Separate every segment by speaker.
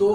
Speaker 1: 2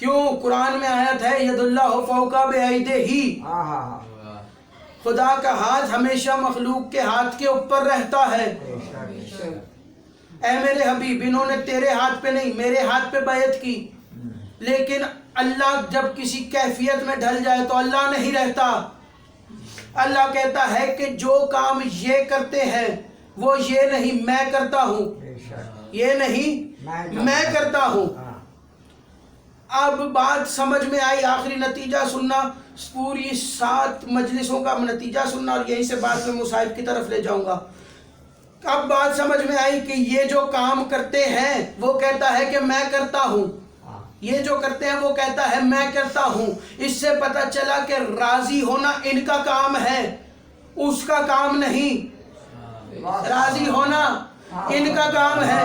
Speaker 1: کیوں؟ قرآن میں آیت ہے ید اللہ فوق بایدیہ، خدا کا ہاتھ ہمیشہ مخلوق کے ہاتھ کے اوپر رہتا ہے۔ اے میرے حبیب، انہوں نے تیرے ہاتھ پہ نہیں میرے ہاتھ پہ بیعت کی، لیکن اللہ جب کسی کیفیت میں ڈھل جائے تو اللہ نہیں رہتا۔ اللہ کہتا ہے کہ جو کام یہ کرتے ہیں وہ یہ نہیں میں کرتا ہوں، یہ نہیں میں کرتا ہوں۔ اب بات سمجھ میں آئی، آخری نتیجہ سننا، پوری 7 مجلسوں کا نتیجہ سننا، اور یہیں سے بات میں مصائب کی طرف لے جاؤں گا۔ اب بات سمجھ میں آئی کہ یہ جو کام کرتے ہیں وہ کہتا ہے کہ میں کرتا ہوں، یہ جو کرتے ہیں وہ کہتا ہے میں کرتا ہوں۔ اس سے پتہ چلا کہ راضی ہونا ان کا کام ہے، اس کا کام نہیں۔ راضی ہونا ان کا کام ہے،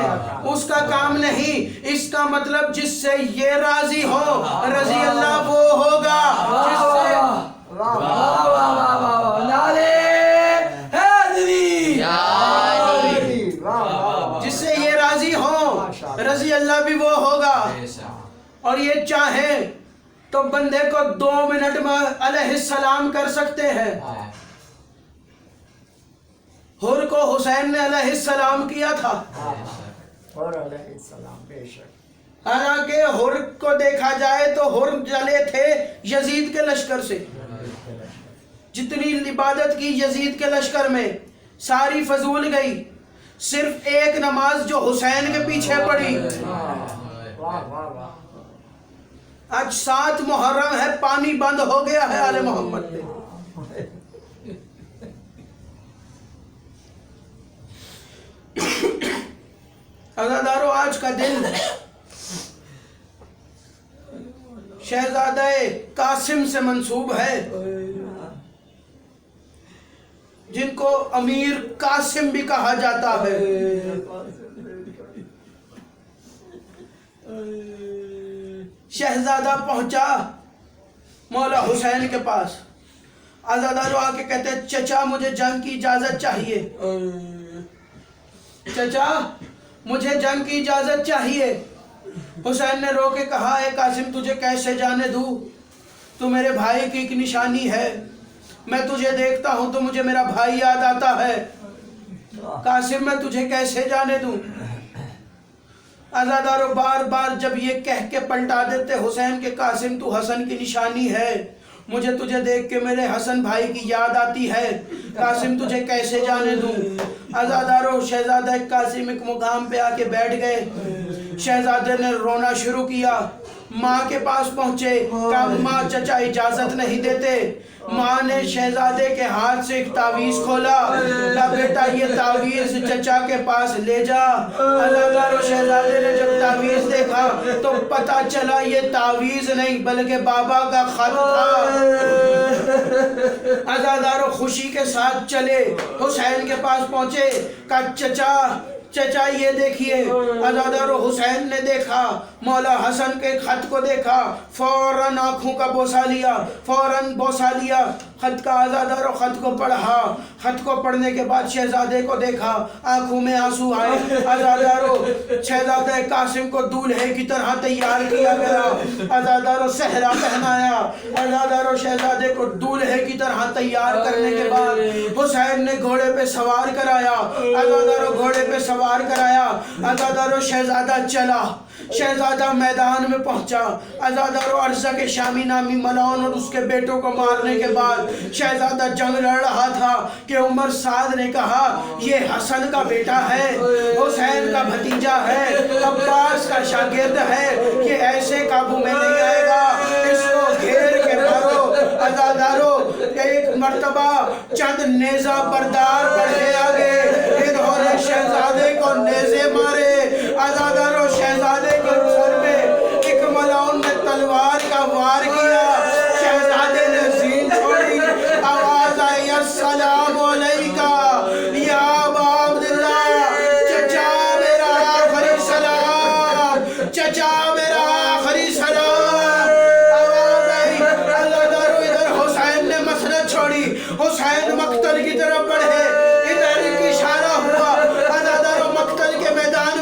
Speaker 1: اس کا کام نہیں۔ اس کا مطلب جس سے یہ راضی ہو رضی اللہ وہ ہوگا، جس سے یہ راضی ہو رضی اللہ بھی وہ ہوگا۔ اور یہ چاہے تو بندے کو 2 منٹ میں علیہ السلام کر سکتے ہیں۔ حر کو حسین نے علیہ السلام کیا تھا، حالانکہ حر کو دیکھا جائے تو حر جلے تھے یزید کے لشکر سے۔ جتنی عبادت کی یزید کے لشکر میں ساری فضول گئی، صرف ایک نماز جو حسین کے پیچھے پڑی۔ آج 7 محرم ہے، پانی بند ہو گیا ہے آل محمد پہ۔ عزادارو، آج کا دن شہزادہ قاسم سے منسوب ہے، جن کو امیر قاسم بھی کہا جاتا ہے۔ شہزادہ پہنچا مولا حسین کے پاس، عزادارو آ کے کہتے ہیں چچا مجھے جنگ کی اجازت چاہیے، چچا مجھے جنگ کی اجازت چاہیے۔ حسین نے رو کے کہا اے قاسم تجھے کیسے جانے دوں، تو میرے بھائی کی ایک نشانی ہے، میں تجھے دیکھتا ہوں تو مجھے میرا بھائی یاد آتا ہے، قاسم میں تجھے کیسے جانے دوں۔ عزادارو بار بار جب یہ کہہ کے پلٹا دیتے حسین کے قاسم تو حسن کی نشانی ہے، مجھے تجھے دیکھ کے میرے حسن بھائی کی یاد آتی ہے، قاسم تجھے کیسے جانے دوں۔ عزادارو شہزادہ قاسم ایک مقام پہ آ کے بیٹھ گئے، شہزادے نے رونا شروع کیا، ماں کے پاس پہنچے، کہا ماں چچا اجازت نہیں دیتے۔ ماں نے شہزادے کے ہاتھ سے ایک تعویذ کھولا، کہا بیٹا یہ تعویذ چچا کے پاس لے جا۔ عزادارو شہزادے نے جب تعویذ دیکھا تو پتہ چلا یہ تعویذ نہیں بلکہ بابا کا خط تھا۔ عزادارو خوشی کے ساتھ چلے، حسین کے پاس پہنچے، کہا چچا چچا یہ دیکھیے۔ عزادارو حسین نے دیکھا، مولا حسن کے خط کو دیکھا، فوراً آنکھوں کا بوسہ لیا، فوراً بوسہ لیا خط کا۔ عزادارو خط کو پڑھا، خط کو پڑھنے کے بعد شہزادے کو دیکھا، آنکھوں میں آنسو آئے۔ عزادارو شہزادہ قاسم کو دولہے کی طرح تیار کیا گیا، عزادارو صحرا پہنایا۔ عزادارو شہزادے کو دولہے کی طرح تیار کرنے کے بعد حسین نے گھوڑے پہ سوار کرایا، عزادارو گھوڑے پہ سوار کرایا۔ عزادارو شہزادہ چلا، شہزادہ میدان میں پہنچا۔ عزادارو ارزا کے شامی نامی ملعون اور اس کے بیٹوں کو مارنے کے بعد شہزادہ جنگ لڑ رہا تھا کہ عمر سعد نے کہا یہ حسن کا بیٹا ہے، حسین کا بھتیجا ہے، عباس کا شاگرد ہے، یہ ایسے قابو میں نہیں آئے گا، اس کو گھیر کے مارو۔ عزادارو ایک مرتبہ چند نیزہ بردار بڑھے آگے، انہوں نے شہزادے کو نیزے مارے۔ عزادارو شہزادے کے سر پہ ایک ملعون نے تلوار کا وار کیا، شہزادے نے زین چھوڑی، آواز آئی السلام علیکہ یا ابا عبداللہ، چچا میرا آخری سلام، چچا میرا آخری سلام۔ آواز آئی، عزادارو ادھر حسین نے مسند چھوڑی، حسین مقتل کی طرف بڑھے، ادھر ایک اشارہ ہوا، عزادارو مقتل کے میدان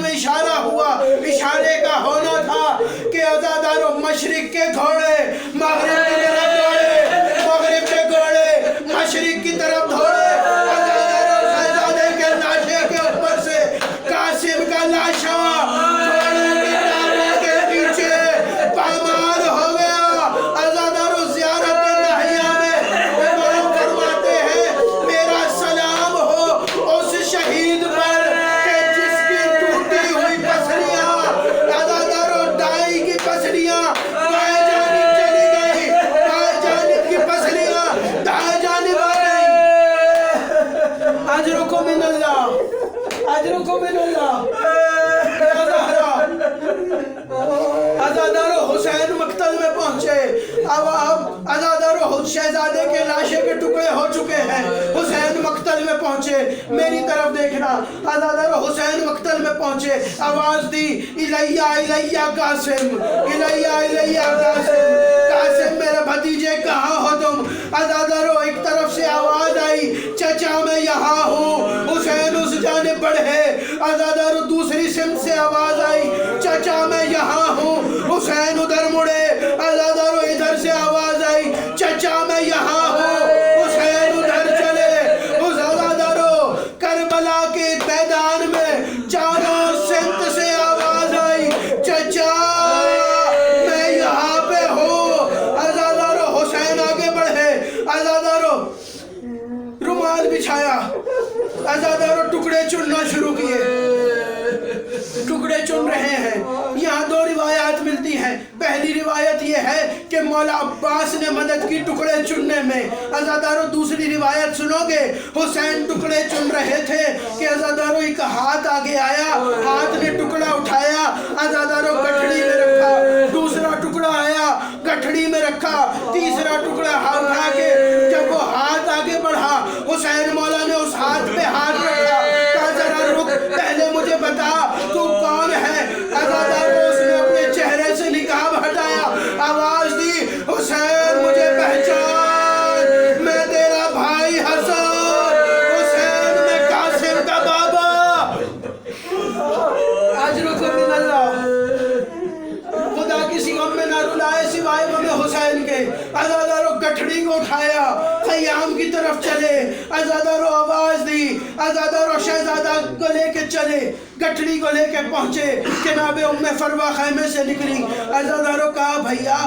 Speaker 1: پہنچے. اب عزادارو شہزادے کے لاشے کے ٹکڑے ہو چکے ہیں. حسین مقتل میں پہنچے. میری طرف دیکھنا. عزادارو حسین مقتل میں پہنچے. آواز دی الیہ الیہ قاسم, الیہ الیہ قاسم. قاسم میرے بھتیجے کہاں ہو تم؟ عزادارو ایک طرف سے آواز آئی چچا میں یہاں ہوں. حسین اس جانب بڑھے. عزادارو دوسری سمت سے آواز آئی چچا میں یہاں ہوں. حسین ادھر مڑے. عزادارو ادھر سے آواز آئی چچا میں یہاں ہوں. حسین ادھر چلے. عزادارو کربلا کے میدان میں چاروں سمت سے آواز آئی چچا میں یہاں پہ ہوں. عزادارو حسین آگے بڑھے. عزادارو رومال بچھایا. عزادارو ٹکڑے چننا شروع کیے. ٹکڑے چن رہے ہیں. یہاں دو روایات ملتی ہیں. پہلی روایت یہ ہے کہ مولا عباس نے مدد کی ٹکڑے چننے میں. عزادارو دوسری روایت سنو گے. حسین ٹکڑے چن رہے تھے کہ عزادارو ایک ہاتھ آگے آیا. ہاتھ نے ٹکڑا اٹھایا. عزادارو گٹھڑی میں رکھا. دوسرا ٹکڑا آیا گٹھڑی میں رکھا. تیسرا ٹکڑا اٹھا کے جب وہ ہاتھ آگے بڑھا حسین مولا نے اس ہاتھ پہ ہاتھ رکھا. کہا ذرا رک پہلے مجھے بتا تو کون ہے؟ عزادارو اس نے اپنے چہرے سے نقاب ہٹایا. آواز دی حسین مجھے پہچان, میں تیرا بھائی حسن. حسین میں قاسم کا بابا. اجرکم من اللہ. خدا کسی غم میں نہ رلائے سوائے غم حسین کے. عزادارو گٹھڑی کو اٹھایا. خیام کی طرف چلے. عزادارو آواز دی. عزادارو شہزادہ کو لے کے چلے. گٹھڑی کو لے کے پہنچے. جناب ام فروہ خیمے سے نکلی. عزادارو کہا بھیا.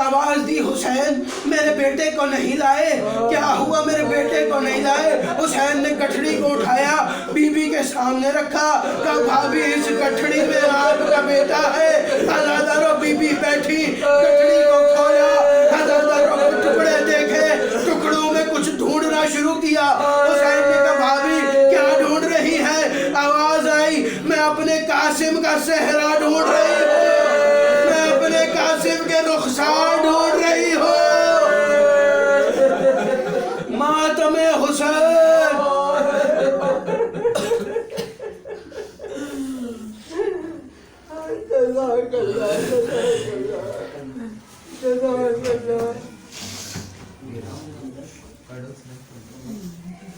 Speaker 1: آواز دی حسین میرے بیٹے کو نہیں لائے؟ کیا ہوا میرے بیٹے کو نہیں لائے؟ حسین نے گٹھڑی کو اٹھایا بی بی کے سامنے رکھا. کہا بھابی اس گٹھڑی میں آپ کا بیٹا ہے. عزادارو بی بی بیٹھی. گٹھڑی کو کھولا. عزادارو کو ٹکڑے دیکھے. ٹکڑوں میں کچھ ڈھونڈنا شروع کیا. حسین نے کہا بھابی کیا ڈھونڈ رہی ہے؟ آواز آئی میں اپنے قاسم کا صحرا ڈھونڈ رہی ہوں. میں اپنے قاسم کے رخسار ڈھونڈ رہی ہوں. ماتم حسین.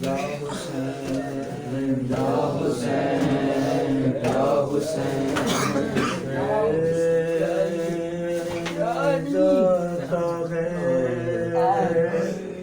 Speaker 1: یا حسین یا حسین یا حسین